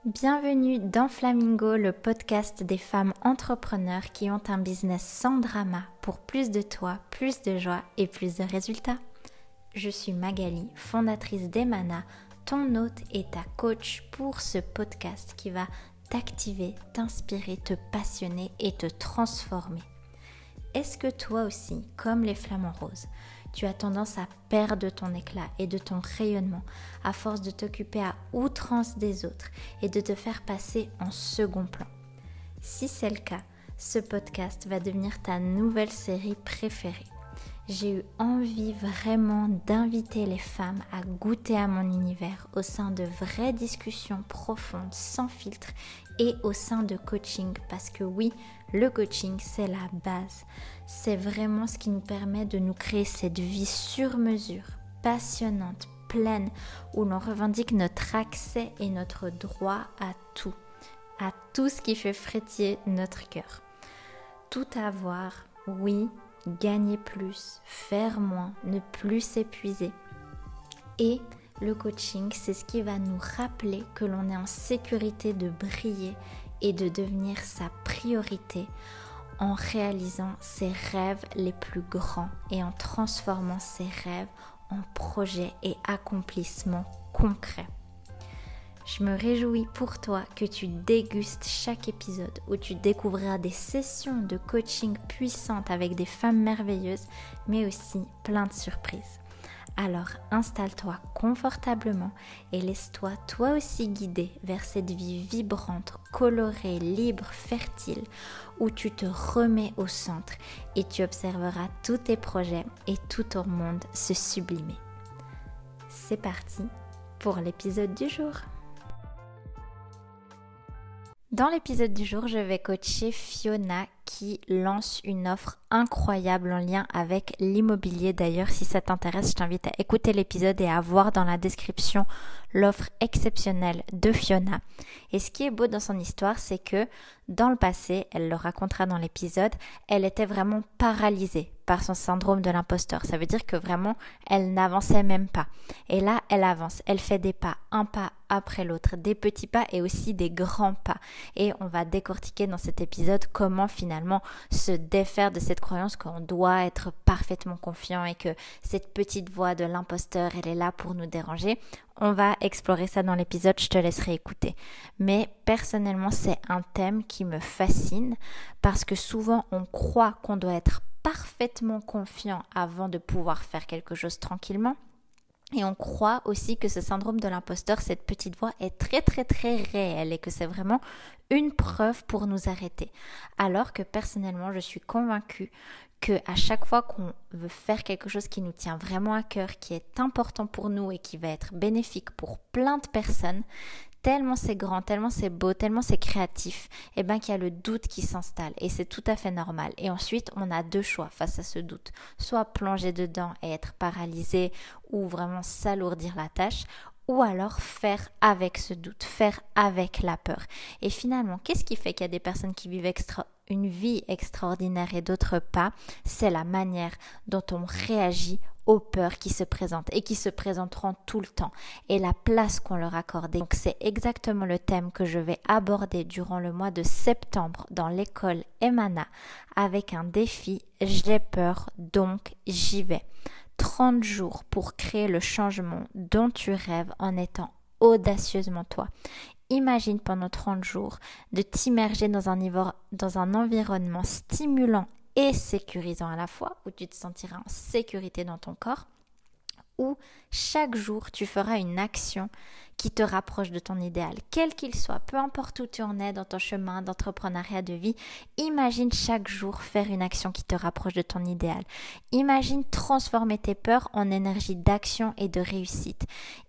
Bienvenue dans Flamingo, le podcast des femmes entrepreneurs qui ont un business sans drama pour plus de toi, plus de joie et plus de résultats. Je suis Magali, fondatrice d'Emana, ton hôte et ta coach pour ce podcast qui va t'activer, t'inspirer, te passionner et te transformer. Est-ce que toi aussi, comme les flamants roses, tu as tendance à perdre ton éclat et de ton rayonnement à force de t'occuper à outrance des autres et de te faire passer en second plan? Si c'est le cas, ce podcast va devenir ta nouvelle série préférée. J'ai eu envie vraiment d'inviter les femmes à goûter à mon univers au sein de vraies discussions profondes, sans filtre et au sein de coaching parce que oui, le coaching c'est la base. C'est vraiment ce qui nous permet de nous créer cette vie sur mesure, passionnante, pleine, où l'on revendique notre accès et notre droit à tout ce qui fait frétiller notre cœur. Tout avoir, oui, gagner plus, faire moins, ne plus s'épuiser. Et le coaching, c'est ce qui va nous rappeler que l'on est en sécurité de briller et de devenir sa priorité en réalisant ses rêves les plus grands et en transformant ses rêves en projets et accomplissements concrets. Je me réjouis pour toi que tu dégustes chaque épisode où tu découvriras des sessions de coaching puissantes avec des femmes merveilleuses, mais aussi plein de surprises. Alors installe-toi confortablement et laisse-toi toi aussi guider vers cette vie vibrante, colorée, libre, fertile, où tu te remets au centre et tu observeras tous tes projets et tout ton monde se sublimer. C'est parti pour l'épisode du jour. Dans l'épisode du jour, je vais coacher Fiona qui lance une offre incroyable en lien avec l'immobilier. D'ailleurs, si ça t'intéresse, je t'invite à écouter l'épisode et à voir dans la description l'offre exceptionnelle de Fiona. Et ce qui est beau dans son histoire, c'est que dans le passé, elle le racontera dans l'épisode, elle était vraiment paralysée par son syndrome de l'imposteur. Ça veut dire que vraiment, elle n'avançait même pas. Et là, elle avance, elle fait des pas, un pas après l'autre, des petits pas et aussi des grands pas. Et on va décortiquer dans cet épisode comment finalement se défaire de cette croyance qu'on doit être parfaitement confiant et que cette petite voix de l'imposteur, elle est là pour nous déranger. On va explorer ça dans l'épisode, je te laisserai écouter. Mais personnellement, c'est un thème qui me fascine parce que souvent on croit qu'on doit être parfaitement confiant avant de pouvoir faire quelque chose tranquillement. Et on croit aussi que ce syndrome de l'imposteur, cette petite voix est très très très réelle et que c'est vraiment une preuve pour nous arrêter. Alors que personnellement, je suis convaincue que à chaque fois qu'on veut faire quelque chose qui nous tient vraiment à cœur, qui est important pour nous et qui va être bénéfique pour plein de personnes, tellement c'est grand, tellement c'est beau, tellement c'est créatif, qu'il y a le doute qui s'installe et c'est tout à fait normal. Et ensuite, on a deux choix face à ce doute. Soit plonger dedans et être paralysé ou vraiment s'alourdir la tâche, ou alors faire avec ce doute, faire avec la peur. Et finalement, qu'est-ce qui fait qu'il y a des personnes qui vivent une vie extraordinaire et d'autres pas? C'est la manière dont on réagit aux peurs qui se présentent et qui se présenteront tout le temps et la place qu'on leur accorde. Donc c'est exactement le thème que je vais aborder durant le mois de septembre dans l'école Emana avec un défi « J'ai peur, donc j'y vais ». 30 jours pour créer le changement dont tu rêves en étant audacieusement toi. Imagine pendant 30 jours de t'immerger dans un environnement stimulant et sécurisant à la fois, où tu te sentiras en sécurité dans ton corps, où chaque jour tu feras une action qui te rapproche de ton idéal, quel qu'il soit, peu importe où tu en es dans ton chemin d'entrepreneuriat de vie, imagine chaque jour faire une action qui te rapproche de ton idéal. Imagine transformer tes peurs en énergie d'action et de réussite.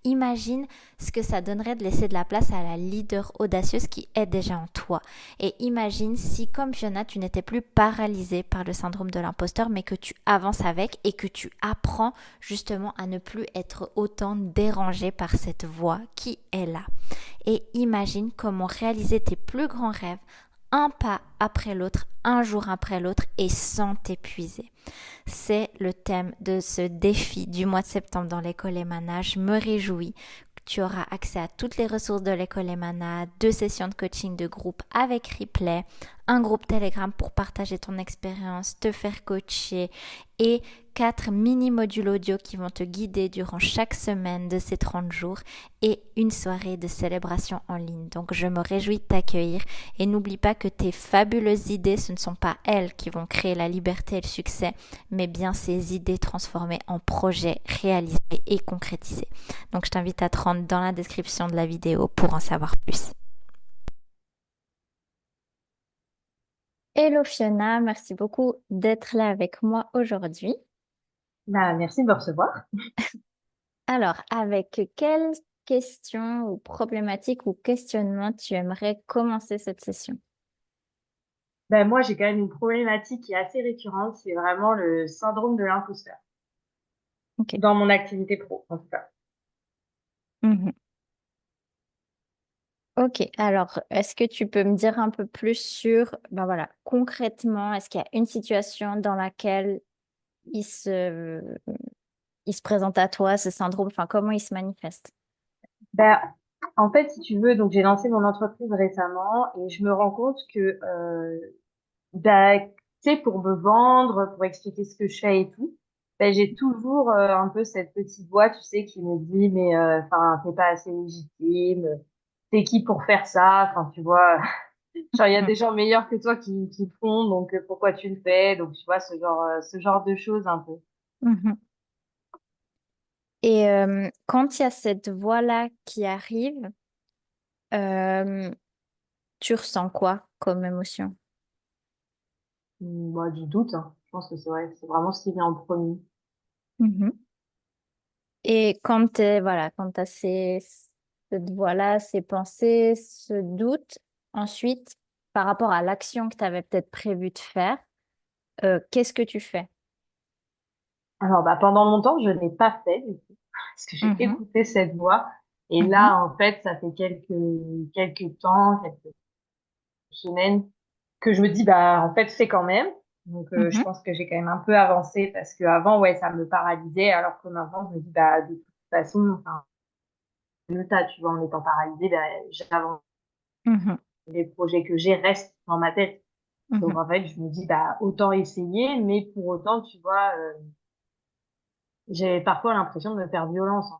Imagine ce que ça donnerait de laisser de la place à la leader audacieuse qui est déjà en toi. Et imagine si, comme Fiona, tu n'étais plus paralysée par le syndrome de l'imposteur, mais que tu avances avec et que tu apprends justement à ne plus être autant dérangée par cette voix qui est là. Et imagine comment réaliser tes plus grands rêves un pas après l'autre, un jour après l'autre et sans t'épuiser. C'est le thème de ce défi du mois de septembre dans l'école Emana. Je me réjouis Tu auras accès à toutes les ressources de l'école Emana, 2 sessions de coaching de groupe avec replay, un groupe Telegram pour partager ton expérience, te faire coacher et 4 mini-modules audio qui vont te guider durant chaque semaine de ces 30 jours et une soirée de célébration en ligne. Donc je me réjouis de t'accueillir et n'oublie pas que tes fabuleuses idées, ce ne sont pas elles qui vont créer la liberté et le succès, mais bien ces idées transformées en projets réalisés et concrétisés. Donc je t'invite à te rendre dans la description de la vidéo pour en savoir plus. Hello Fiona, merci beaucoup d'être là avec moi aujourd'hui. Bah, merci de me recevoir. Alors, avec quelles questions ou problématiques ou questionnements tu aimerais commencer cette session? Ben, moi, j'ai quand même une problématique qui est assez récurrente, c'est vraiment le syndrome de l'imposteur, Ok. dans mon activité pro, en tout cas. Mhm. Ok, alors est-ce que tu peux me dire un peu plus sur, ben voilà, concrètement, est-ce qu'il y a une situation dans laquelle il se, il se présente à toi, ce syndrome, enfin comment il se manifeste? Ben, en fait, si tu veux, donc j'ai lancé mon entreprise récemment et je me rends compte que, ben, tu sais, pour me vendre, pour expliquer ce que je fais et tout, ben, j'ai toujours un peu cette petite voix, tu sais, qui me dit, mais enfin, t'es pas assez légitime, t'es qui pour faire ça, enfin, tu vois. Genre, il y a Mhm. des gens meilleurs que toi qui le font, donc pourquoi tu le fais? Donc, tu vois, ce genre de choses un peu. Mhm. Et quand il y a cette voix-là qui arrive, euh, tu ressens quoi comme émotion? Moi, du doute, hein. Je pense que c'est vrai, c'est vraiment ce qui vient en premier. Mhm. Et quand voilà, quand tu as cette voix-là, ces pensées, ce doute, ensuite, par rapport à l'action que tu avais peut-être prévu de faire, qu'est-ce que tu fais? Alors, bah, pendant longtemps, je n'ai pas fait, du coup, parce que j'ai Mhm, écouté cette voix. Et mhm, là, en fait, ça fait quelques temps, quelques semaines, que je me dis, bah, en fait, fais quand même. Donc, je mhm, pense que j'ai quand même un peu avancé parce que avant, ouais, ça me paralysait, alors que maintenant, je me dis, bah, de toute façon, enfin, le tas, tu vois, en étant paralysée, bah, j'avance. mhm, Les projets que j'ai restent dans ma tête. Donc, mhm. en fait, je me dis, bah, autant essayer, mais pour autant, tu vois, j'ai parfois l'impression de me faire violence, hein.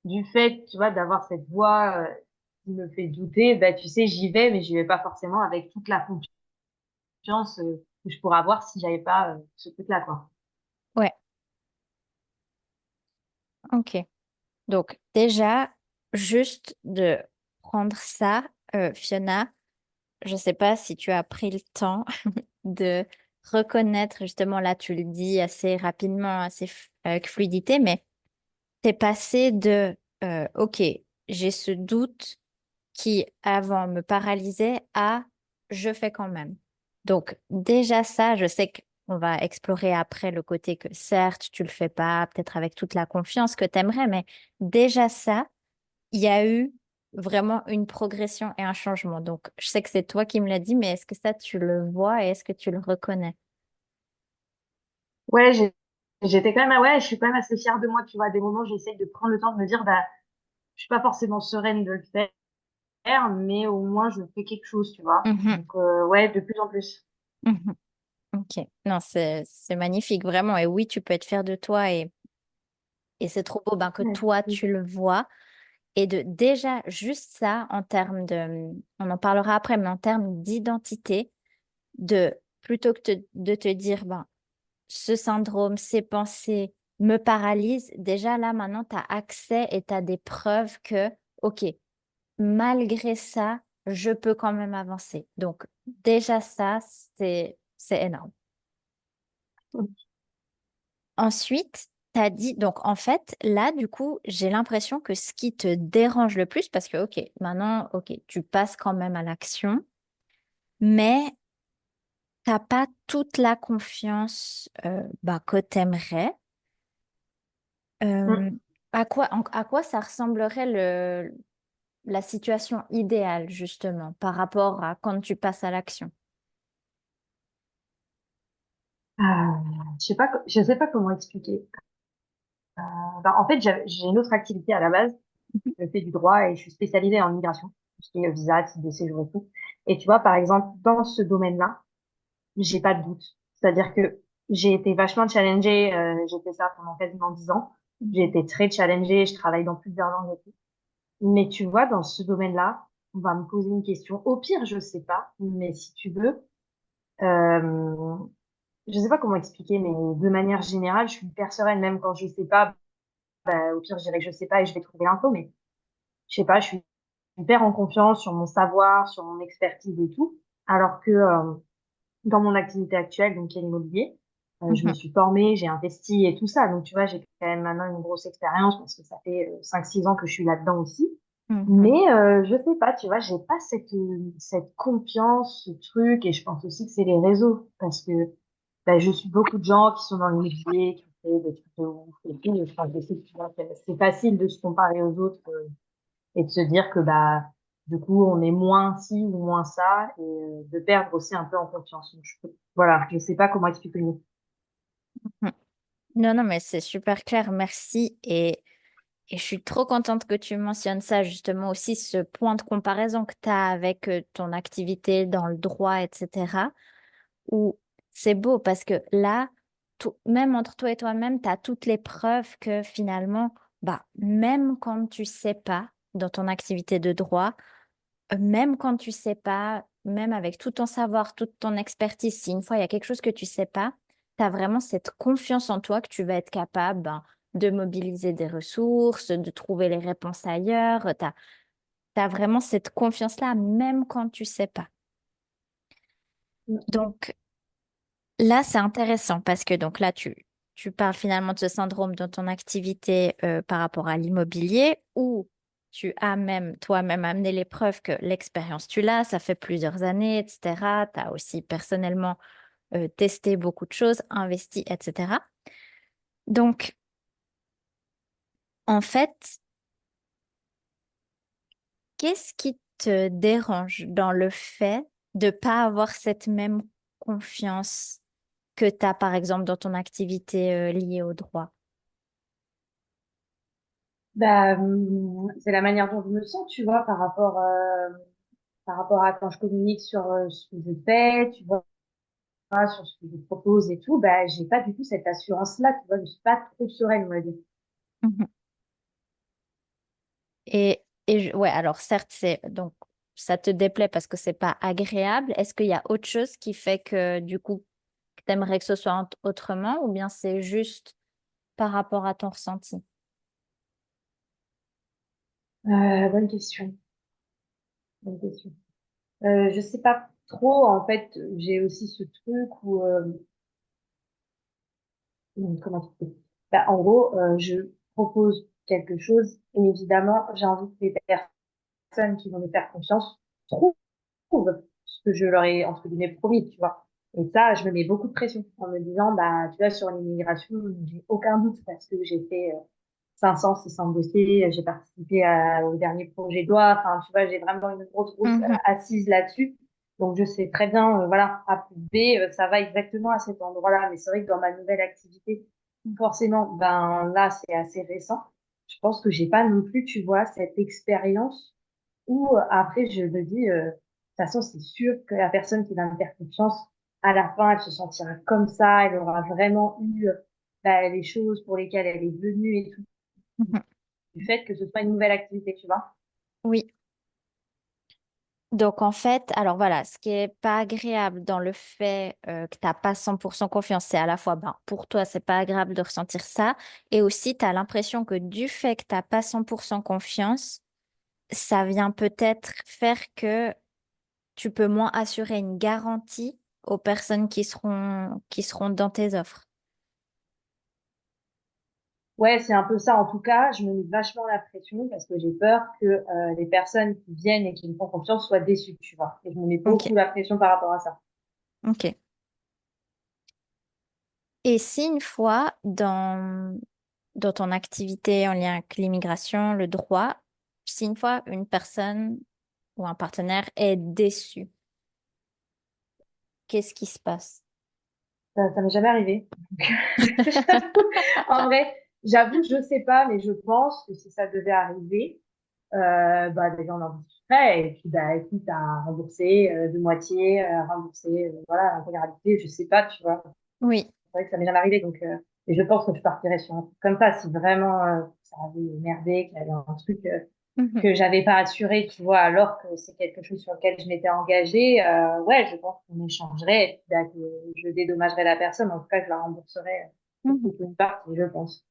Du fait, tu vois, d'avoir cette voix, qui me fait douter, bah, tu sais, j'y vais, mais j'y vais pas forcément avec toute la confiance, que je pourrais avoir si j'avais pas, ce truc-là, quoi. Ouais, ok. Donc déjà, juste de prendre ça, Fiona, je ne sais pas si tu as pris le temps de reconnaître, justement, là tu le dis assez rapidement, assez avec fluidité, mais t'es passé de OK, j'ai ce doute qui avant me paralysait à je fais quand même. Donc déjà ça, je sais qu'on va explorer après le côté que certes, tu le fais pas, peut-être avec toute la confiance que t'aimerais, mais déjà ça, il y a eu vraiment une progression et un changement. Donc je sais que c'est toi qui me l'as dit, mais est-ce que ça tu le vois et est-ce que tu le reconnais? Ouais, j'étais quand même, ouais, je suis quand même assez fière de moi, tu vois. À des moments, j'essaye de prendre le temps de me dire, bah, je suis pas forcément sereine de le faire, mais au moins, je fais quelque chose, tu vois. Mhm, Donc, ouais, de plus en plus. mhm. Ok, non, c'est magnifique, vraiment. Et oui, tu peux être fier de toi et c'est trop beau ben, que Ouais, toi, tu le vois. Et de déjà, juste ça, en termes de, on en parlera après, mais en termes d'identité, de plutôt que de te dire, ben, ce syndrome, ces pensées me paralysent, déjà là, maintenant, tu as accès et tu as des preuves que, OK, malgré ça, je peux quand même avancer. Donc, déjà ça, c'est énorme. Ensuite, tu as dit, donc en fait, là, du coup, j'ai l'impression que ce qui te dérange le plus, parce que, OK, maintenant, OK, tu passes quand même à l'action, mais t'as pas toute la confiance bah, que t'aimerais. Euh, Mm. à quoi ça ressemblerait la situation idéale, justement, par rapport à quand tu passes à l'action? Je sais pas comment expliquer. En fait, j'ai une autre activité à la base. Je fais du droit et je suis spécialisée en migration, tout ce qui est visa, titre de séjour et tout. Et tu vois, par exemple, dans ce domaine-là, j'ai pas de doute. C'est-à-dire que j'ai été vachement challengée. J'ai fait ça pendant quasiment 10 ans. J'ai Mhm. été très challengée. Je travaille dans plusieurs langues et tout. Mais tu vois, dans ce domaine-là, on va me poser une question. Au pire, je sais pas. Mais si tu veux, euh, je sais pas comment expliquer, mais de manière générale, je suis hyper sereine. Même quand je sais pas, bah, au pire, je dirais que je sais pas et je vais trouver l'info. Mais je sais pas, je suis hyper en confiance sur mon savoir, sur mon expertise et tout. Alors que dans mon activité actuelle, donc qui est l'immobilier, je me Mhm. suis formée, j'ai investi et tout ça. Donc tu vois, j'ai quand même maintenant une grosse expérience parce que ça fait 5-6 ans que je suis là-dedans aussi. Mhm. Mais je sais pas, tu vois, j'ai pas cette confiance, ce truc, et je pense aussi que c'est les réseaux parce que bah, je suis beaucoup de gens qui sont dans l'immobilier, qui font des trucs de ouf et tout. Et je pense que tu vois, c'est facile de se comparer aux autres et de se dire que bah du coup on est moins ci ou moins ça et de perdre aussi un peu en confiance. Donc, voilà, je sais pas comment expliquer le mot. Mhm. Non, non, mais c'est super clair, merci. Et je suis trop contente que tu mentionnes ça, justement aussi, ce point de comparaison que tu as avec ton activité dans le droit, etc. Où c'est beau parce que là, même entre toi et toi-même, tu as toutes les preuves que finalement, bah, même quand tu sais pas dans ton activité de droit, même quand tu sais pas, même avec tout ton savoir, toute ton expertise, si une fois il y a quelque chose que tu sais pas, tu as vraiment cette confiance en toi que tu vas être capable ben, de mobiliser des ressources, de trouver les réponses ailleurs. Tu as vraiment cette confiance-là, même quand tu sais pas. Donc là, c'est intéressant parce que donc là, tu parles finalement de ce syndrome dans ton activité par rapport à l'immobilier où tu as même toi-même amené les preuves que l'expérience, tu l'as, ça fait plusieurs années, etc. Tu as aussi personnellement testé beaucoup de choses, investi, etc. Donc, en fait, qu'est-ce qui te dérange dans le fait de pas avoir cette même confiance que tu as, par exemple, dans ton activité liée au droit? Bah, c'est la manière dont je me sens, tu vois, par rapport à quand je communique sur ce que je fais, tu vois, sur ce que je propose et tout, bah, j'ai pas du tout cette assurance-là, tu vois, je suis pas trop sereine, on va dire. Mhm. Ouais, alors certes, donc ça te déplaît parce que c'est pas agréable. Est-ce qu'il y a autre chose qui fait que du coup, tu aimerais que ce soit autrement ou bien c'est juste par rapport à ton ressenti? Bonne question, bonne question. Je sais pas trop, en fait, j'ai aussi ce truc où, comment expliquer? Bah, en gros, je propose quelque chose et évidemment, j'ai envie que les personnes qui vont me faire confiance trouvent ce que je leur ai, entre guillemets, promis, tu vois. Et ça, je me mets beaucoup de pression en me disant, bah, tu vois, sur l'immigration, j'ai aucun doute parce que j'ai fait 500, 600 dossiers, j'ai participé au dernier projet de loi, enfin, tu vois, j'ai vraiment une grosse Mhm. assise là-dessus. Donc, je sais très bien, voilà, A plus B, ça va exactement à cet endroit-là. Mais c'est vrai que dans ma nouvelle activité, forcément, ben là, c'est assez récent. Je pense que j'ai pas non plus, tu vois, cette expérience où après, je me dis, de toute façon, c'est sûr que la personne qui va me faire confiance, à la fin, elle se sentira comme ça, elle aura vraiment eu bah, les choses pour lesquelles elle est venue et tout, Mhm. du fait que ce soit une nouvelle activité, tu vois. Oui. Donc en fait, alors voilà, ce qui est pas agréable dans le fait que t'as pas 100% confiance, c'est à la fois, ben, pour toi, c'est pas agréable de ressentir ça, et aussi tu as l'impression que du fait que t'as pas 100% confiance, ça vient peut-être faire que tu peux moins assurer une garantie aux personnes qui seront dans tes offres. Ouais, c'est un peu ça. En tout cas, je me mets vachement la pression parce que j'ai peur que les personnes qui viennent et qui me font confiance soient déçues, tu vois. Et je me mets Ok, beaucoup la pression par rapport à ça. ok. Et si une fois dans ton activité en lien avec l'immigration, le droit, si une fois une personne ou un partenaire est déçu, qu'est-ce qui se passe? Ça m'est jamais arrivé. En vrai, J'avoue, je sais pas, mais je pense que si ça devait arriver, bah, déjà, on en discuterait. Et puis, bah, quitte à rembourser de moitié, rembourser, voilà, l'intégralité, je sais pas, tu vois. Oui. C'est vrai que ça m'est jamais arrivé, donc, et je pense que je partirais sur un truc comme ça, si vraiment ça avait merdé, qu'il y avait un truc Mhm. que j'avais pas assuré, tu vois, alors que c'est quelque chose sur lequel je m'étais engagée, ouais, je pense qu'on échangerait, et puis, bah, que je dédommagerais la personne, en tout cas, je la rembourserais pour Mhm. toute une partie, je pense.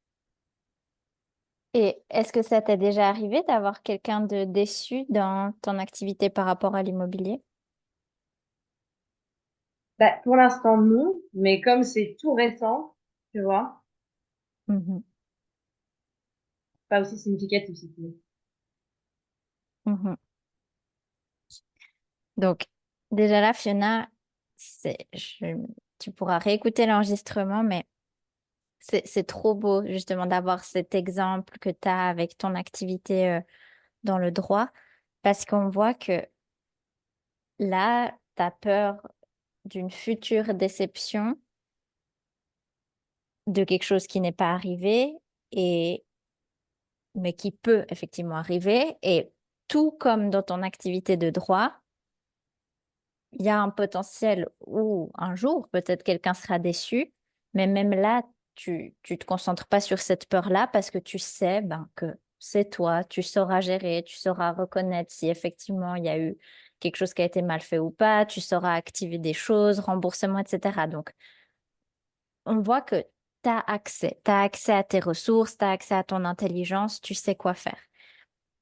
Et est-ce que ça t'est déjà arrivé d'avoir quelqu'un de déçu dans ton activité par rapport à l'immobilier? Bah, pour l'instant, non, mais comme c'est tout récent, tu vois, Mhm. pas aussi significatif, si tu veux. Mhm. Donc, déjà là, Fiona, tu pourras réécouter l'enregistrement, mais c'est trop beau justement d'avoir cet exemple que tu as avec ton activité dans le droit, parce qu'on voit que là, tu as peur d'une future déception de quelque chose qui n'est pas arrivé, et, mais qui peut effectivement arriver. Et tout comme dans ton activité de droit, il y a un potentiel où un jour, peut-être quelqu'un sera déçu, mais même là, tu te concentres pas sur cette peur-là parce que tu sais ben, que c'est toi, tu sauras gérer, tu sauras reconnaître si effectivement il y a eu quelque chose qui a été mal fait ou pas, tu sauras activer des choses, remboursement, etc. Donc, on voit que tu as accès à tes ressources, tu as accès à ton intelligence, tu sais quoi faire.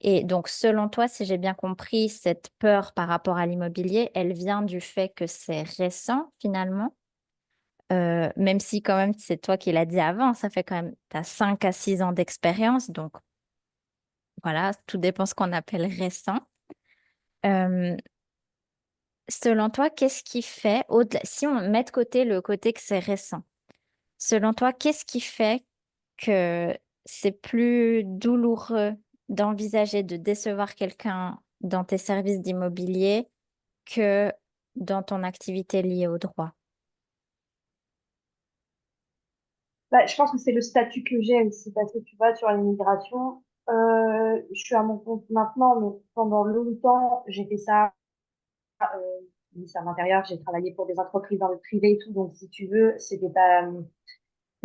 Et donc, selon toi, si j'ai bien compris, cette peur par rapport à l'immobilier, elle vient du fait que c'est récent finalement, même si quand même c'est toi qui l'as dit avant, ça fait quand même, tu as 5 à 6 ans d'expérience, donc voilà, tout dépend ce qu'on appelle récent. Euh, Selon toi, qu'est-ce qui fait, si on met de côté le côté que c'est récent, selon toi, qu'est-ce qui fait que c'est plus douloureux d'envisager de décevoir quelqu'un dans tes services d'immobilier que dans ton activité liée au droit? Bah, je pense que c'est le statut que j'ai aussi, parce que tu vois, sur l'immigration, je suis à mon compte maintenant, mais pendant longtemps, j'ai fait ça, ministère de l'Intérieur, j'ai travaillé pour des entreprises dans le privé et tout, donc si tu veux, c'est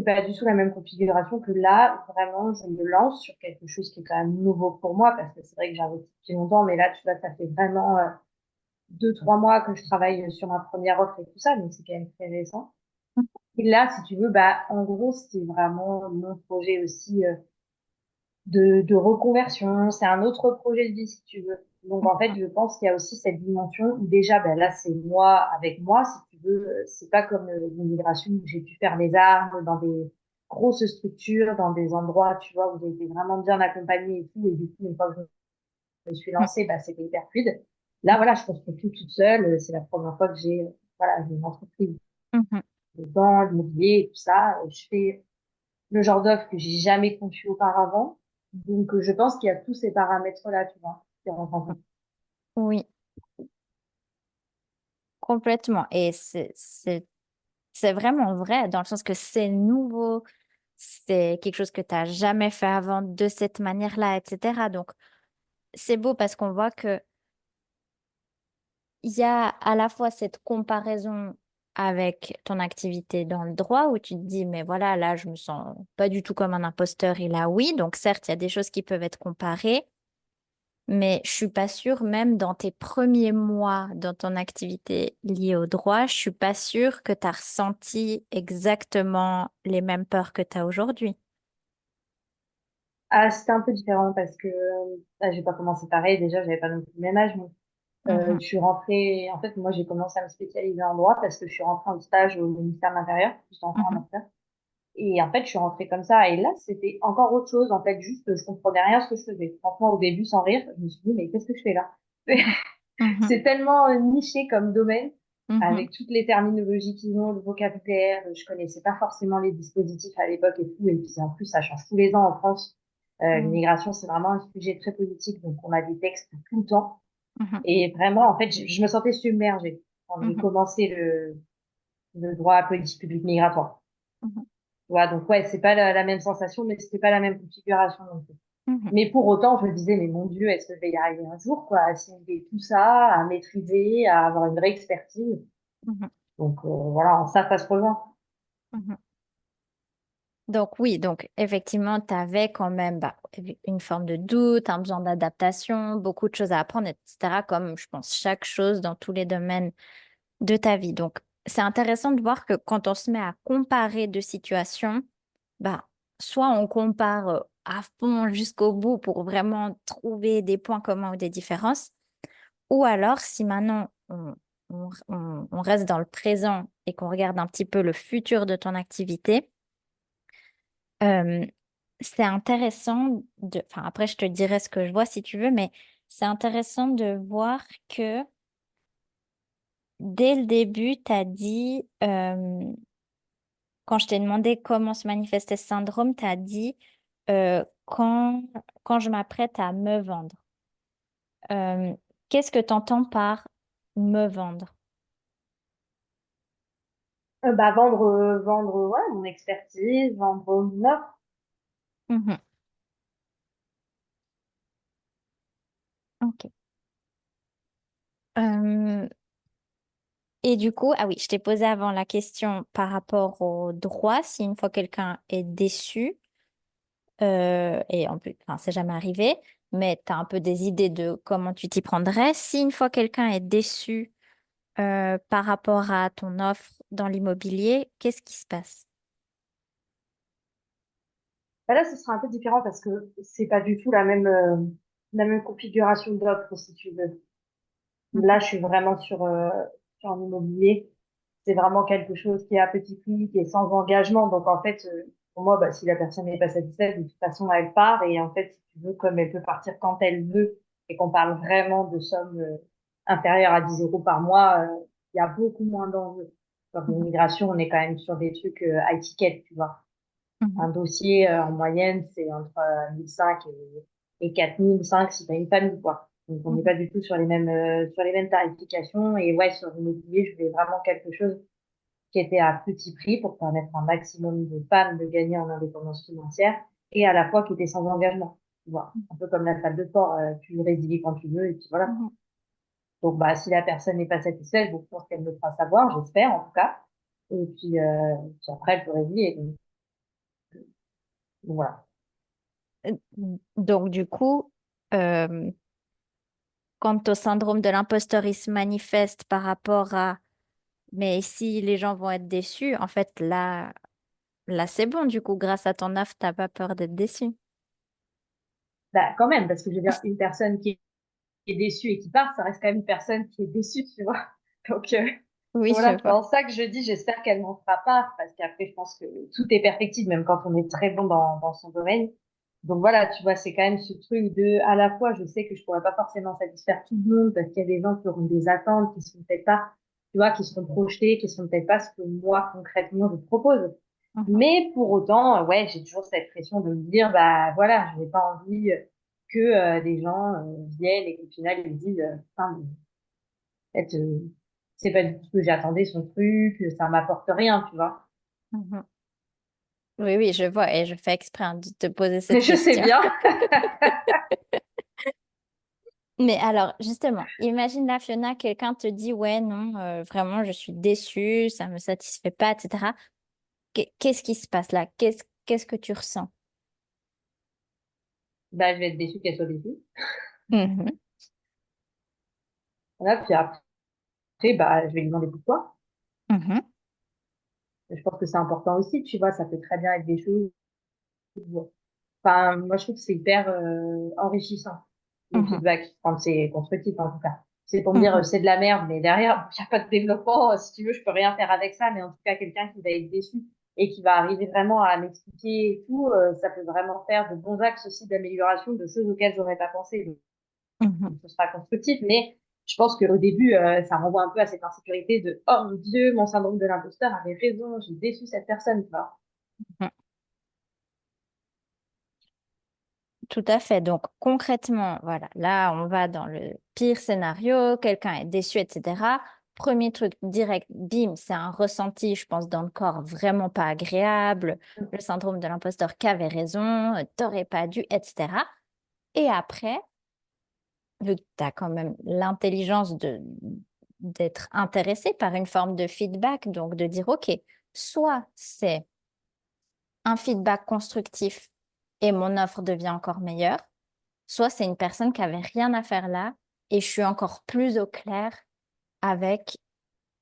pas du tout la même configuration que là, vraiment, je me lance sur quelque chose qui est quand même nouveau pour moi, parce que c'est vrai que j'ai investi depuis longtemps, mais là, tu vois, ça fait vraiment 2, 3 mois que je travaille sur ma première offre et tout ça, donc c'est quand même très récent. Et là, si tu veux, bah, en gros, c'est vraiment mon projet aussi de reconversion. C'est un autre projet de vie, si tu veux. Donc, en fait, je pense qu'il y a aussi cette dimension où déjà, ben là, c'est moi avec moi, si tu veux. C'est pas comme l'immigration où j'ai pu faire mes armes dans des grosses structures, dans des endroits, tu vois, où j'ai été vraiment bien accompagnée et tout. Et du coup, une fois que je me suis lancée, bah, c'était hyper fluide. Là, voilà, je construis tout toute seule. C'est la première fois que voilà, j'ai une entreprise Mhm. dans l'immobilier et tout ça. Je fais le genre d'offre que j'ai jamais conçu auparavant. Donc, je pense qu'il y a tous ces paramètres-là, tu vois, qui rentrent en compte. Oui, complètement. Et c'est vraiment vrai dans le sens que c'est nouveau, c'est quelque chose que tu n'as jamais fait avant de cette manière-là, etc. Donc, c'est beau parce qu'on voit que il y a à la fois cette comparaison avec ton activité dans le droit où tu te dis, mais voilà, là, je me sens pas du tout comme un imposteur et là, oui. Donc, certes, il y a des choses qui peuvent être comparées, mais je suis pas sûre, même dans tes premiers mois dans ton activité liée au droit, je suis pas sûre que tu as ressenti exactement les mêmes peurs que tu as aujourd'hui. Ah, c'était un peu différent parce que là, j'ai pas commencé pareil. Déjà, j'avais pas non plus le même âge. Mais, Mhm, je suis rentrée. En fait, moi, j'ai commencé à me spécialiser en droit parce que je suis rentrée en stage au ministère de l'Intérieur. J'étais encore en mhm, master. Et en fait, je suis rentrée comme ça. Et là, c'était encore autre chose. En fait, juste, je comprenais rien à ce que je faisais. Franchement, au début, sans rire, je me suis dit, mais qu'est-ce que je fais là? mhm, C'est tellement niché comme domaine, mhm, avec toutes les terminologies qu'ils ont, le vocabulaire. Je connaissais pas forcément les dispositifs à l'époque et tout. Et puis en plus, ça change tous les ans en France. mhm, L'immigration, c'est vraiment un sujet très politique, donc on a des textes tout le temps. mhm, Et vraiment, en fait, je me sentais submergée quand j'ai mhm, commencé le droit politique publique migratoire. mhm. vois, donc ouais, c'est pas la même sensation, mais c'était pas la même configuration non plus. Mhm, Mais pour autant, je me disais, mais mon Dieu, est-ce que je vais y arriver un jour, quoi, à assimiler tout ça, à maîtriser, à avoir une vraie expertise. mhm, Donc voilà, en ça se rejoint. mhm. Donc oui, donc effectivement, tu avais quand même une forme de doute, un besoin d'adaptation, beaucoup de choses à apprendre, etc., comme je pense chaque chose dans tous les domaines de ta vie. Donc c'est intéressant de voir que quand on se met à comparer deux situations, bah, soit on compare à fond jusqu'au bout pour vraiment trouver des points communs ou des différences, ou alors si maintenant on reste dans le présent et qu'on regarde un petit peu le futur de ton activité, euh, c'est intéressant enfin après je te dirai ce que je vois si tu veux, mais c'est intéressant de voir que dès le début, tu as dit, quand je t'ai demandé comment se manifestait ce syndrome, tu as dit quand je m'apprête à me vendre. Euh, qu'est-ce que tu entends par me vendre? Bah, vendre, ouais, mon expertise, vendre mon offre. Mhm. Ok. Euh, et du coup, ah oui, je t'ai posé avant la question par rapport au droit, si une fois quelqu'un est déçu, et en plus, enfin, c'est jamais arrivé, mais tu as un peu des idées de comment tu t'y prendrais. Si une fois quelqu'un est déçu, par rapport à ton offre dans l'immobilier, qu'est-ce qui se passe? Bah là, ce sera un peu différent parce que c'est pas du tout la même configuration d'offre, si tu veux. Là, Mhm, je suis vraiment sur un immobilier. C'est vraiment quelque chose qui est à petit prix, qui est sans engagement. Donc, en fait, pour moi, bah, si la personne n'est pas satisfaite, de toute façon, elle part. Et en fait, si tu veux, comme elle peut partir quand elle veut et qu'on parle vraiment de sommes inférieures à 10 euros par mois, il y a beaucoup moins d'enjeux. Sur mhm, l'immigration, on est quand même sur des trucs à étiquette, tu vois. mhm, Un dossier, en moyenne, c'est entre 1005 et 4005 si tu as une famille, quoi. Donc, on n'est mhm, pas du tout sur les mêmes tarifications. Et ouais, sur l'immobilier, je voulais vraiment quelque chose qui était à petit prix pour permettre un maximum de femmes de gagner en indépendance financière et à la fois qui était sans engagement. Tu vois, un peu comme la salle de sport, tu le résilies quand tu veux et puis voilà. mhm, Donc, bah, si la personne n'est pas satisfaite, donc, je pense qu'elle me le fera savoir, j'espère, en tout cas. Et puis après, elle peut résilier. Donc, voilà. Donc, du coup, euh, quant au syndrome de l'imposteur, il se manifeste par rapport à, mais si les gens vont être déçus, en fait, là, c'est bon, du coup, grâce à ton offre, t'as pas peur d'être déçu. Bah, quand même, parce que je veux dire, une personne qui est déçue et qui part, ça reste quand même une personne qui est déçue, tu vois. Donc, Oui, je voilà, c'est vois. en ça que je dis, j'espère qu'elle m'en fera part, parce qu'après, je pense que tout est perfectible, même quand on est très bon dans son domaine. Donc voilà, tu vois, c'est quand même ce truc de, à la fois, je sais que je pourrais pas forcément satisfaire tout le monde, parce qu'il y a des gens qui auront des attentes, qui seront peut-être pas, tu vois, qui seront projetés, qui seront peut-être pas ce que moi, concrètement, je propose. Mhm, Mais pour autant, ouais, j'ai toujours cette pression de me dire, bah voilà, je n'ai pas envie que des gens viennent et qu'au final, ils me disent, putain, en fait, c'est pas du tout ce que j'attendais, son truc, ça m'apporte rien, tu vois. mhm. Oui, oui, je vois, et je fais exprès hein, de te poser cette Je sais question. bien. Mais alors, justement, imagine là, Fiona, quelqu'un te dit, ouais, non, vraiment, je suis déçue, ça me satisfait pas, etc. Qu'est-ce qui se passe là? Qu'est-ce que tu ressens? Bah, je vais être déçue qu'elle soit déçue. Mhm, Voilà, puis après, bah, je vais lui demander pourquoi. mhm, Je pense que c'est important aussi, tu vois, ça peut très bien être des choses. Enfin, moi, je trouve que c'est hyper enrichissant, les mhm, feedbacks, quand c'est constructif, en tout cas. C'est pour me dire, mhm, c'est de la merde, mais derrière, il n'y a pas de développement. Si tu veux, je peux rien faire avec ça, mais en tout cas, quelqu'un qui va être déçu et qui va arriver vraiment à m'expliquer et tout, ça peut vraiment faire de bons axes aussi d'amélioration, de choses auxquelles j'aurais pas pensé. mhm. Donc, ce sera constructif, mais je pense qu'au début, ça renvoie un peu à cette insécurité de, oh mon Dieu, mon syndrome de l'imposteur avait raison, j'ai déçu cette personne, tu vois. Mhm. Tout à fait. Donc, concrètement, voilà, là, on va dans le pire scénario, quelqu'un est déçu, etc. premier truc direct, bim, c'est un ressenti, je pense, dans le corps vraiment pas agréable, le syndrome de l'imposteur qu'avait raison, t'aurais pas dû, etc. Et après, vu que tu as quand même l'intelligence d'être intéressé par une forme de feedback, donc de dire, OK, soit c'est un feedback constructif et mon offre devient encore meilleure, soit c'est une personne qui avait rien à faire là et je suis encore plus au clair avec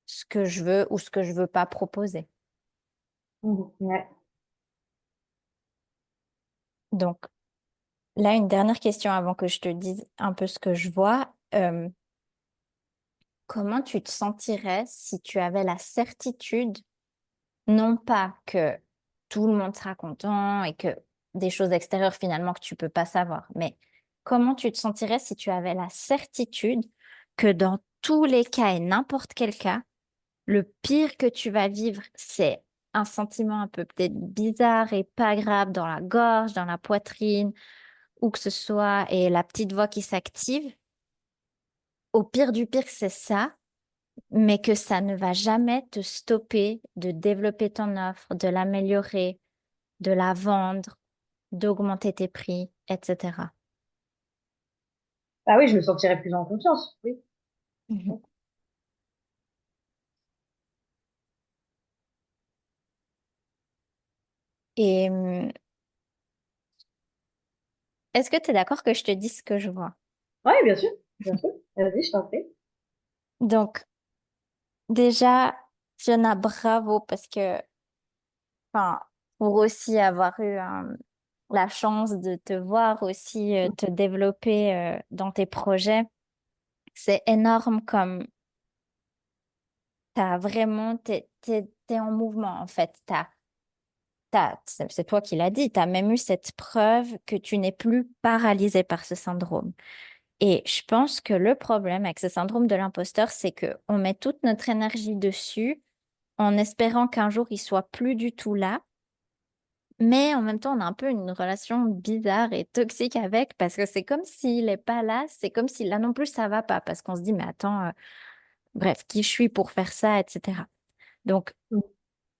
ce que je veux ou ce que je veux pas proposer. Ouais. Donc là, une dernière question avant que je te dise un peu ce que je vois. Comment tu te sentirais si tu avais la certitude, non pas que tout le monde sera content et que des choses extérieures finalement que tu peux pas savoir, mais comment tu te sentirais si tu avais la certitude que dans tous les cas et n'importe quel cas, le pire que tu vas vivre, c'est un sentiment un peu peut-être bizarre et pas agréable dans la gorge, dans la poitrine, où que ce soit, et la petite voix qui s'active. Au pire du pire, c'est ça, mais que ça ne va jamais te stopper de développer ton offre, de l'améliorer, de la vendre, d'augmenter tes prix, etc. Ah oui, je me sentirais plus en confiance. Oui. Mhm. Et est-ce que tu es d'accord que je te dise ce que je vois? Oui, bien sûr. Bien sûr. Vas-y, je t'en prie. Donc, déjà, Fiona, bravo parce que, enfin, pour aussi avoir eu la chance de te voir aussi te développer dans tes projets, c'est énorme comme t'as vraiment, t'es en mouvement en fait. C'est toi qui l'as dit, t'as même eu cette preuve que tu n'es plus paralysé par ce syndrome. Et je pense que le problème avec ce syndrome de l'imposteur, c'est que on met toute notre énergie dessus en espérant qu'un jour il soit plus du tout là. Mais en même temps, on a un peu une relation bizarre et toxique avec parce que c'est comme s'il est pas là, c'est comme si là non plus ça va pas parce qu'on se dit mais attends, bref, qui je suis pour faire ça, etc. Donc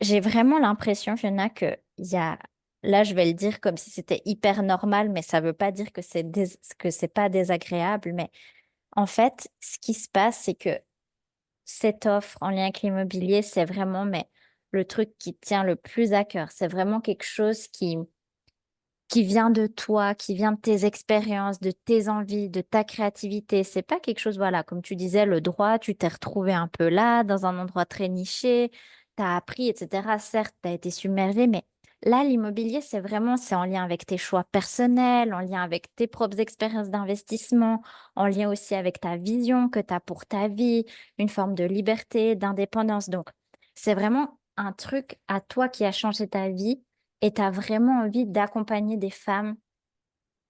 j'ai vraiment l'impression, Fiona, que il y a, là je vais le dire comme si c'était hyper normal, mais ça veut pas dire que que c'est pas désagréable, mais en fait, ce qui se passe, c'est que cette offre en lien avec l'immobilier, c'est vraiment mais le truc qui tient le plus à cœur. C'est vraiment quelque chose qui vient de toi, qui vient de tes expériences, de tes envies, de ta créativité. C'est pas quelque chose, voilà, comme tu disais, le droit, tu t'es retrouvé un peu là, dans un endroit très niché, t'as appris, etc. Certes, t'as été submergé, mais là, l'immobilier, c'est en lien avec tes choix personnels, en lien avec tes propres expériences d'investissement, en lien aussi avec ta vision que tu as pour ta vie, une forme de liberté, d'indépendance. Donc, c'est vraiment un truc à toi qui a changé ta vie et tu as vraiment envie d'accompagner des femmes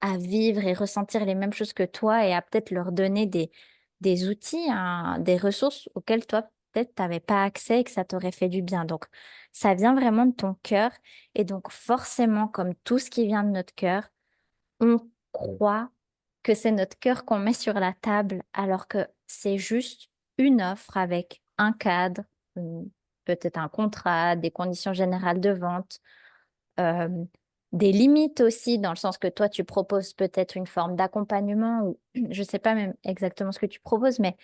à vivre et ressentir les mêmes choses que toi et à peut-être leur donner des outils, hein, des ressources auxquelles toi, peut-être, tu n'avais pas accès et que ça t'aurait fait du bien. Donc, ça vient vraiment de ton cœur. Et donc, forcément, comme tout ce qui vient de notre cœur, on croit que c'est notre cœur qu'on met sur la table alors que c'est juste une offre avec un cadre, une- peut-être un contrat, des conditions générales de vente euh, des limites aussi, dans le sens que toi, tu proposes peut-être une forme d'accompagnement ou je sais pas même exactement ce que tu proposes, mais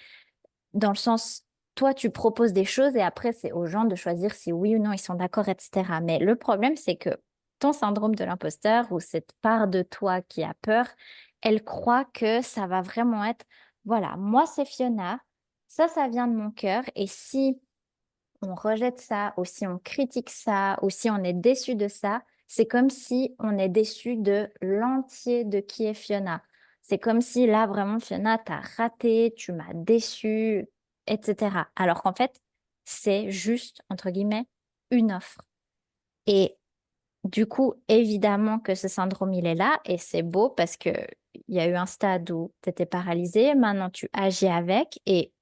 dans le sens, toi, tu proposes des choses et après, c'est aux gens de choisir si oui ou non ils sont d'accord, etc. Mais le problème, c'est que ton syndrome de l'imposteur ou cette part de toi qui a peur, elle croit que ça va vraiment être, voilà, moi, c'est Fiona, ça vient de mon cœur et si on rejette ça, ou si on critique ça, ou si on est déçu de ça, c'est comme si on est déçu de l'entier de qui est Fiona. C'est comme si là, vraiment, Fiona, t'as raté, tu m'as déçu, etc. Alors qu'en fait, c'est juste, entre guillemets, une offre. Et du coup, évidemment que ce syndrome, il est là, et c'est beau parce que il y a eu un stade où tu étais paralysée, maintenant tu agis avec, et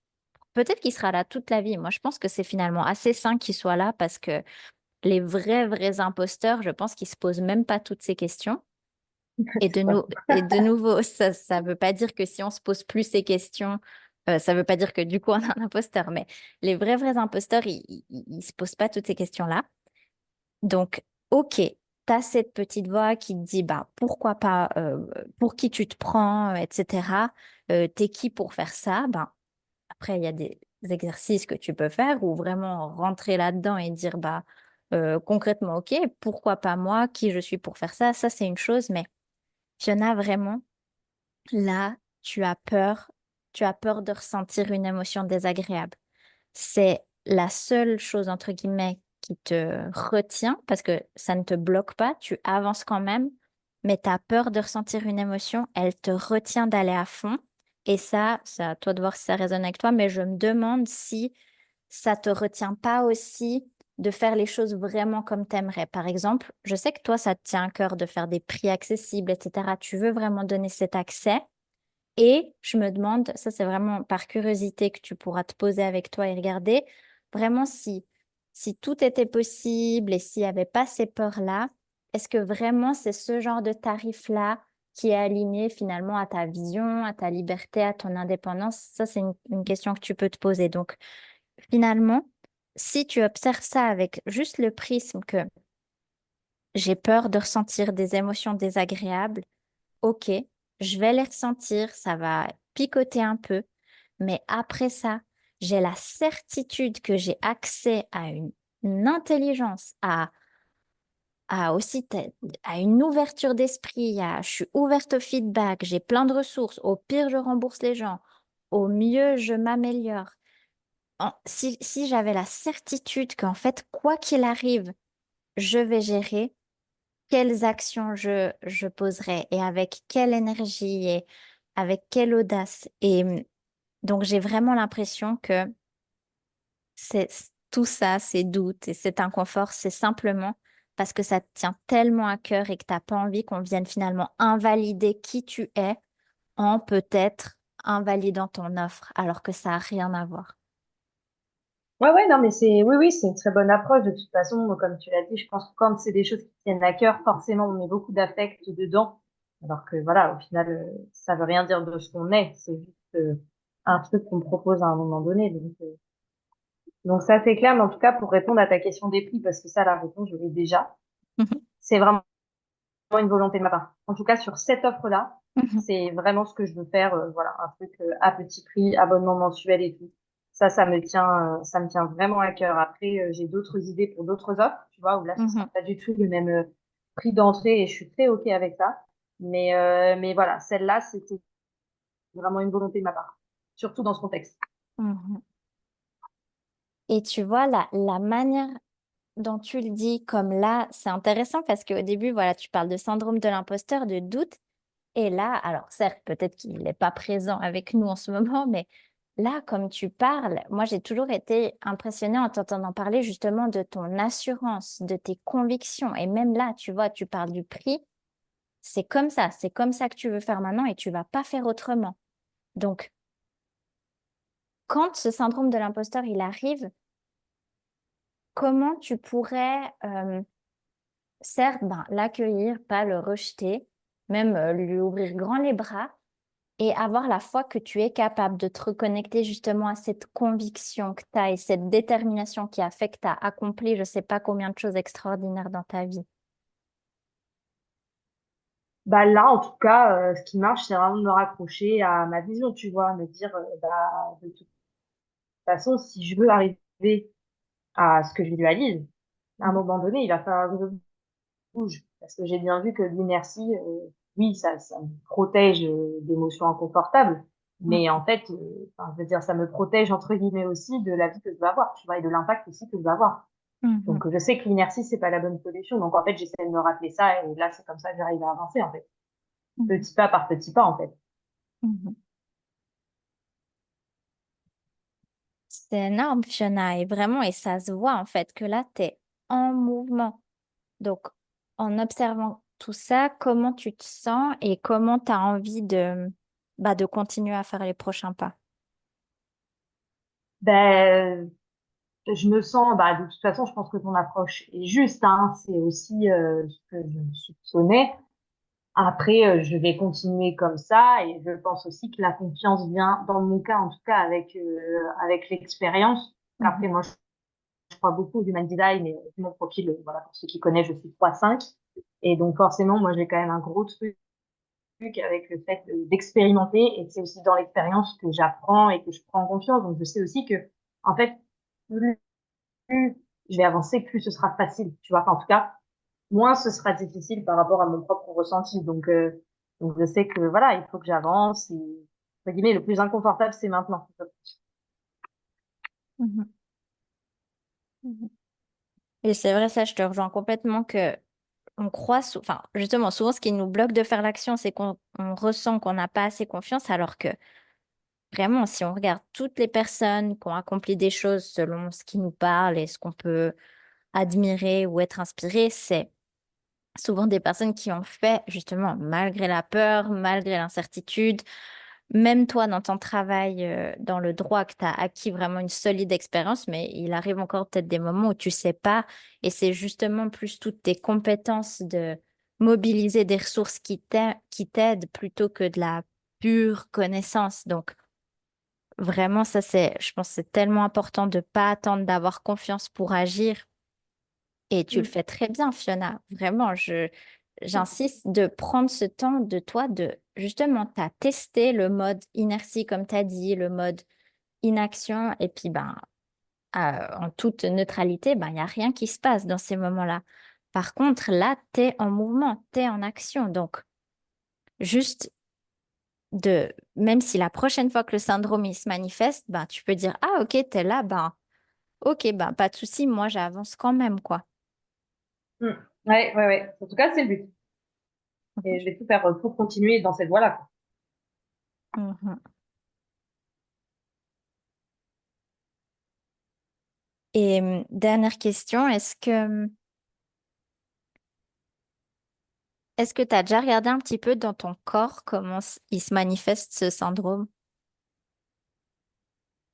peut-être qu'il sera là toute la vie. Moi, je pense que c'est finalement assez sain qu'il soit là parce que les vrais imposteurs, je pense qu'ils se posent même pas toutes ces questions. C'est ça. Et de nouveau, ça veut pas dire que si on se pose plus ces questions, Ça veut pas dire que du coup on a un imposteur, mais les vrais imposteurs, ils se posent pas toutes ces questions-là. Donc, ok, t'as cette petite voix qui te dit, bah, pourquoi pas, pour qui tu te prends, etc. T'es qui pour faire ça? Ben, après, il y a des exercices que tu peux faire ou vraiment rentrer là-dedans et dire, bah, concrètement, ok, pourquoi pas moi? Qui je suis pour faire ça? Ça, c'est une chose, mais Fiona, vraiment, là, tu as peur de ressentir une émotion désagréable. C'est la seule chose, entre guillemets, qui te retient, parce que ça ne te bloque pas, tu avances quand même, mais tu as peur de ressentir une émotion, elle te retient d'aller à fond. Et ça, c'est à toi de voir si ça résonne avec toi, mais je me demande si ça te retient pas aussi de faire les choses vraiment comme t'aimerais. Par exemple, je sais que toi, ça te tient à cœur de faire des prix accessibles, etc. Tu veux vraiment donner cet accès. Et je me demande, ça c'est vraiment par curiosité que tu pourras te poser avec toi et regarder, vraiment si tout était possible et s'il n'y avait pas ces peurs-là, est-ce que vraiment c'est ce genre de tarif-là qui est aligné finalement à ta vision, à ta liberté, à ton indépendance? Ça, c'est une question que tu peux te poser. Donc, finalement, si tu observes ça avec juste le prisme que j'ai peur de ressentir des émotions désagréables, ok, je vais les ressentir, ça va picoter un peu, mais après ça, j'ai la certitude que j'ai accès à une intelligence, à aussi à une ouverture d'esprit, je suis ouverte au feedback, j'ai plein de ressources, au pire, je rembourse les gens, au mieux, je m'améliore. Si j'avais la certitude qu'en fait, quoi qu'il arrive, je vais gérer, quelles actions je poserai et avec quelle énergie et avec quelle audace. Et donc, j'ai vraiment l'impression que tout ça, ces doutes et cet inconfort, c'est simplement parce que ça te tient tellement à cœur et que t'as pas envie qu'on vienne finalement invalider qui tu es en peut-être invalidant ton offre, alors que ça a rien à voir. Ouais, ouais, non, mais oui, oui, c'est une très bonne approche. De toute façon, comme tu l'as dit, je pense que quand c'est des choses qui tiennent à cœur, forcément, on met beaucoup d'affect dedans. Alors que voilà, au final, ça veut rien dire de ce qu'on est. C'est juste un truc qu'on propose à un moment donné. Donc ça, c'est clair. Mais en tout cas, pour répondre à ta question des prix, parce que ça, la réponse, je l'ai déjà. C'est vraiment une volonté de ma part. En tout cas, sur cette offre-là, c'est vraiment ce que je veux faire. Voilà, un truc à petit prix, abonnement mensuel et tout. Ça me tient vraiment à cœur. Après, j'ai d'autres idées pour d'autres offres, tu vois, où là, ce sera Mhm, pas du tout le même prix d'entrée et je suis très OK avec ça. Mais voilà, celle-là, c'était vraiment une volonté de ma part, surtout dans ce contexte. mhm. Et tu vois, la manière dont tu le dis, comme là, c'est intéressant parce qu'au début, voilà, tu parles de syndrome de l'imposteur, de doute. Et là, alors certes, peut-être qu'il n'est pas présent avec nous en ce moment, mais là, comme tu parles, moi, j'ai toujours été impressionnée en t'entendant parler justement de ton assurance, de tes convictions. Et même là, tu vois, tu parles du prix. C'est comme ça que tu veux faire maintenant et tu vas pas faire autrement. Donc, quand ce syndrome de l'imposteur, il arrive, comment tu pourrais certes, ben, l'accueillir, pas le rejeter, même lui ouvrir grand les bras et avoir la foi que tu es capable de te reconnecter justement à cette conviction que tu as et cette détermination qui a fait que tu as accompli je ne sais pas combien de choses extraordinaires dans ta vie. Bah là, en tout cas, ce qui marche, c'est vraiment de me raccrocher à ma vision, tu vois, me dire, bah, de toute façon, si je veux arriver à ce que je visualise, à un Mhm. moment donné, il va falloir que je bouge. Parce que j'ai bien vu que l'inertie, oui, ça me protège d'émotions inconfortables. Mais en fait, enfin, je veux dire, ça me protège, entre guillemets, aussi de la vie que je vais avoir, tu vois, et de l'impact aussi que je vais avoir. Mhm. Donc, je sais que l'inertie, c'est pas la bonne solution. Donc, en fait, j'essaie de me rappeler ça. Et là, c'est comme ça que j'arrive à avancer, en fait. Mhm. Petit pas par petit pas, en fait. Mhm. C'est énorme, Fiona, et vraiment, et ça se voit en fait que là, tu es en mouvement. Donc, en observant tout ça, comment tu te sens et comment tu as envie de continuer à faire les prochains pas. Ben, je me sens, bah, de toute façon, je pense que ton approche est juste, hein. C'est aussi ce que je soupçonnais. Après, je vais continuer comme ça et je pense aussi que la confiance vient, dans mon cas en tout cas, avec l'expérience. Mhm. Après, moi, je crois beaucoup au human design et mon profil, voilà, pour ceux qui connaissent, je suis 3-5. Et donc, forcément, moi, j'ai quand même un gros truc avec le fait d'expérimenter. Et c'est aussi dans l'expérience que j'apprends et que je prends confiance. Donc, je sais aussi que, en fait, plus je vais avancer, plus ce sera facile, tu vois. Enfin, en tout cas, moins ce sera difficile par rapport à mon propre ressenti. Donc je sais que voilà, il faut que j'avance. Et, entre guillemets, le plus inconfortable, c'est maintenant. Mhm. Mhm. Et c'est vrai, ça, je te rejoins complètement que on croit, enfin, justement, souvent, ce qui nous bloque de faire l'action, c'est qu'on ressent qu'on n'a pas assez confiance, alors que vraiment, si on regarde toutes les personnes qui ont accompli des choses selon ce qui nous parle et ce qu'on peut admirer ou être inspiré, c'est souvent des personnes qui ont fait, justement, malgré la peur, malgré l'incertitude. Même toi, dans ton travail dans le droit, que tu as acquis vraiment une solide expérience, mais il arrive encore peut-être des moments où tu sais pas, et c'est justement plus toutes tes compétences de mobiliser des ressources qui t'aident plutôt que de la pure connaissance. Donc, vraiment, ça, je pense que c'est tellement important de pas attendre d'avoir confiance pour agir. Et tu le Mm. fais très bien, Fiona. Vraiment, j'insiste de prendre ce temps de toi, de justement, tu as testé le mode inertie, comme tu as dit, le mode inaction, et puis ben, en toute neutralité, ben, il n'y a rien qui se passe dans ces moments-là. Par contre, là, tu es en mouvement, tu es en action. Donc, juste même si la prochaine fois que le syndrome il se manifeste, ben, tu peux dire, ah, ok, tu es là, ben, ok, ben, pas de souci, moi, j'avance quand même, quoi. Mm. Ouais, ouais, ouais. En tout cas, c'est le but. Et je vais tout faire pour continuer dans cette voie-là, quoi. Mhm. Et dernière question, est-ce que tu as déjà regardé un petit peu dans ton corps comment il se manifeste ce syndrome?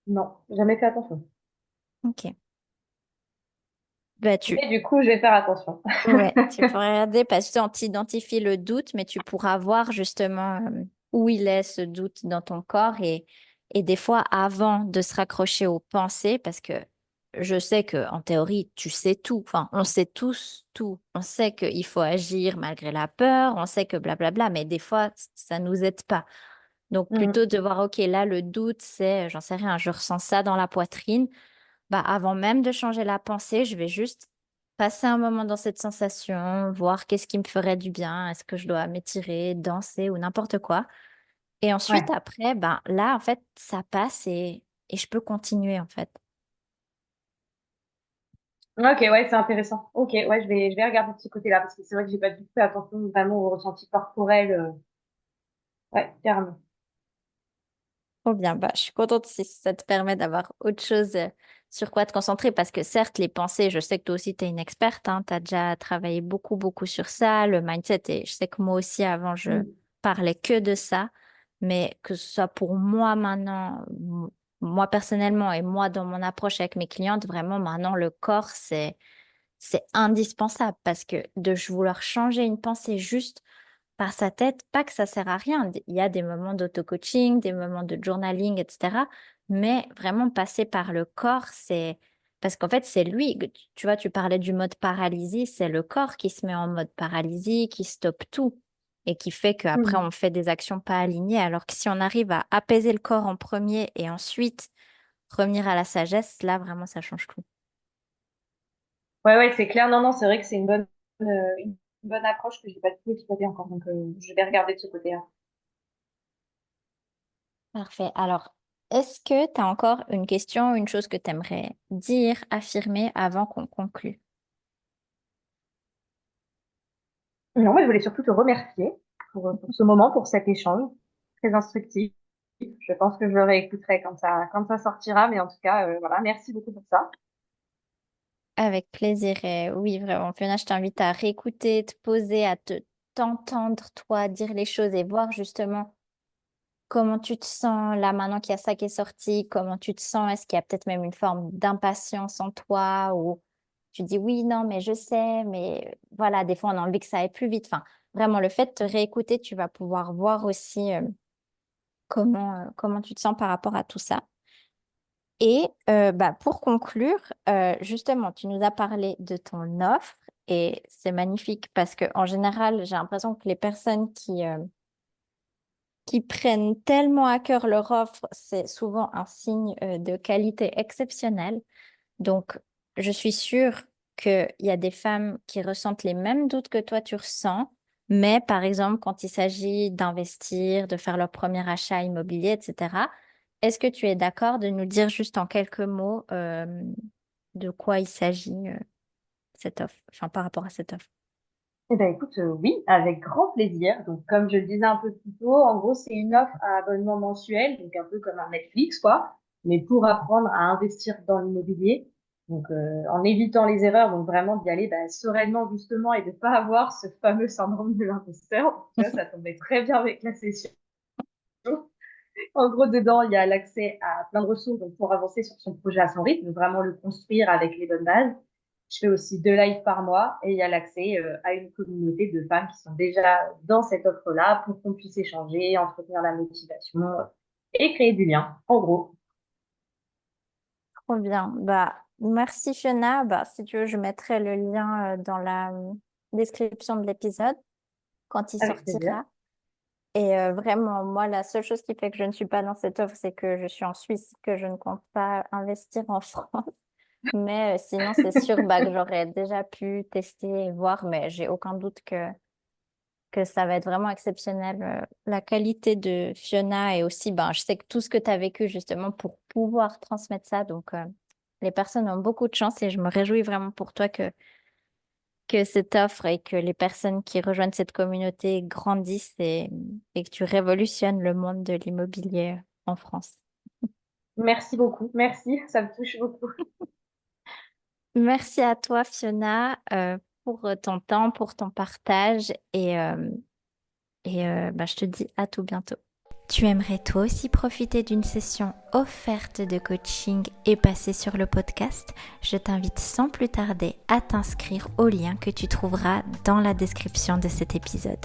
Non, jamais fait attention. Ok. Bah, Mais du coup, je vais faire attention. ouais, tu pourrais regarder parce que tu identifies le doute, mais tu pourras voir justement où il est ce doute dans ton corps et des fois avant de se raccrocher aux pensées, parce que je sais que en théorie, tu sais tout. Enfin, on sait tous tout. On sait qu'il faut agir malgré la peur, on sait que blablabla, mais des fois, ça nous aide pas. Donc plutôt Mm. de voir, ok, là, le doute, c'est, j'en sais rien, je ressens ça dans la poitrine. Bah, avant même de changer la pensée, je vais juste passer un moment dans cette sensation, voir qu'est-ce qui me ferait du bien, est-ce que je dois m'étirer, danser ou n'importe quoi. Et ensuite, Ouais. après, ben là, en fait, ça passe et je peux continuer, en fait. Ok, ouais, c'est intéressant. Ok, ouais, je vais regarder de ce côté-là parce que c'est vrai que j'ai pas du tout fait attention vraiment au ressenti corporel. Ouais, carrément. Trop bien. Bah, je suis contente si ça te permet d'avoir autre chose sur quoi te concentrer parce que certes, les pensées, je sais que toi aussi, tu es une experte, hein, tu as déjà travaillé beaucoup, beaucoup sur ça, le mindset, et je sais que moi aussi, avant, je Mm. parlais que de ça, mais que ce soit pour moi maintenant, moi personnellement et moi dans mon approche avec mes clientes, vraiment maintenant, le corps, c'est indispensable parce que de vouloir changer une pensée juste par sa tête, pas que ça sert à rien. Il y a des moments d'auto-coaching, des moments de journaling, etc. Mais vraiment passer par le corps, c'est parce qu'en fait, c'est lui. Tu vois, tu parlais du mode paralysie, c'est le corps qui se met en mode paralysie, qui stoppe tout et qui fait qu'après, Mm. on fait des actions pas alignées. Alors que si on arrive à apaiser le corps en premier et ensuite revenir à la sagesse, là, vraiment, ça change tout. Ouais, ouais, c'est clair. Non, non, c'est vrai que c'est une bonne approche que j'ai pas du tout exploitée encore. Donc, je vais regarder de ce côté-là. Parfait. Alors, est-ce que tu as encore une question, une chose que tu aimerais dire, affirmer avant qu'on conclue? Non, mais je voulais surtout te remercier pour ce moment, pour cet échange très instructif. Je pense que je le réécouterai quand ça sortira. Mais en tout cas, voilà, merci beaucoup pour ça. Avec plaisir. Et oui, vraiment. Fiona, je t'invite à réécouter, te poser, t'entendre, toi, dire les choses et voir justement comment tu te sens là maintenant qu'il y a ça qui est sorti, comment tu te sens, est-ce qu'il y a peut-être même une forme d'impatience en toi ou tu dis oui, non, mais je sais, mais voilà, des fois on a envie que ça aille plus vite. Enfin, vraiment le fait de te réécouter, tu vas pouvoir voir aussi comment tu te sens par rapport à tout ça. Et pour conclure, justement, tu nous as parlé de ton offre et c'est magnifique parce que en général, j'ai l'impression que les personnes qui prennent tellement à cœur leur offre, c'est souvent un signe de qualité exceptionnelle. Donc, je suis sûre qu'il y a des femmes qui ressentent les mêmes doutes que toi, tu ressens. Mais par exemple, quand il s'agit d'investir, de faire leur premier achat immobilier, etc., est-ce que tu es d'accord de nous dire juste en quelques mots de quoi il s'agit, cette offre, enfin par rapport à cette offre? Eh ben écoute, oui, avec grand plaisir. Donc comme je le disais un peu plus tôt, en gros c'est une offre à abonnement mensuel, donc un peu comme un Netflix quoi, mais pour apprendre à investir dans l'immobilier. Donc en évitant les erreurs, donc vraiment d'y aller sereinement justement et de pas avoir ce fameux syndrome de l'imposteur. Tu vois, ça tombait très bien avec la session. En gros, dedans, il y a l'accès à plein de ressources donc pour avancer sur son projet à son rythme, vraiment le construire avec les bonnes bases. Je fais aussi 2 lives par mois et il y a l'accès à une communauté de femmes qui sont déjà dans cette offre-là pour qu'on puisse échanger, entretenir la motivation et créer du lien. En gros, Trop bien. Merci Fiona. Si tu veux, je mettrai le lien dans la description de l'épisode quand il avec plaisir. sortira. Et vraiment, moi, la seule chose qui fait que je ne suis pas dans cette offre, c'est que je suis en Suisse, que je ne compte pas investir en France. Mais sinon, c'est sûr que j'aurais déjà pu tester et voir, mais j'ai aucun doute que ça va être vraiment exceptionnel. La qualité de Fiona et aussi, je sais que tout ce que tu as vécu justement pour pouvoir transmettre ça, donc les personnes ont beaucoup de chance et je me réjouis vraiment pour toi que cette offre et que les personnes qui rejoignent cette communauté grandissent et que tu révolutionnes le monde de l'immobilier en France. Merci beaucoup. Merci, ça me touche beaucoup. Merci à toi, Fiona, pour ton temps, pour ton partage je te dis à tout bientôt. Tu aimerais toi aussi profiter d'une session offerte de coaching et passer sur le podcast? Je t'invite sans plus tarder à t'inscrire au lien que tu trouveras dans la description de cet épisode.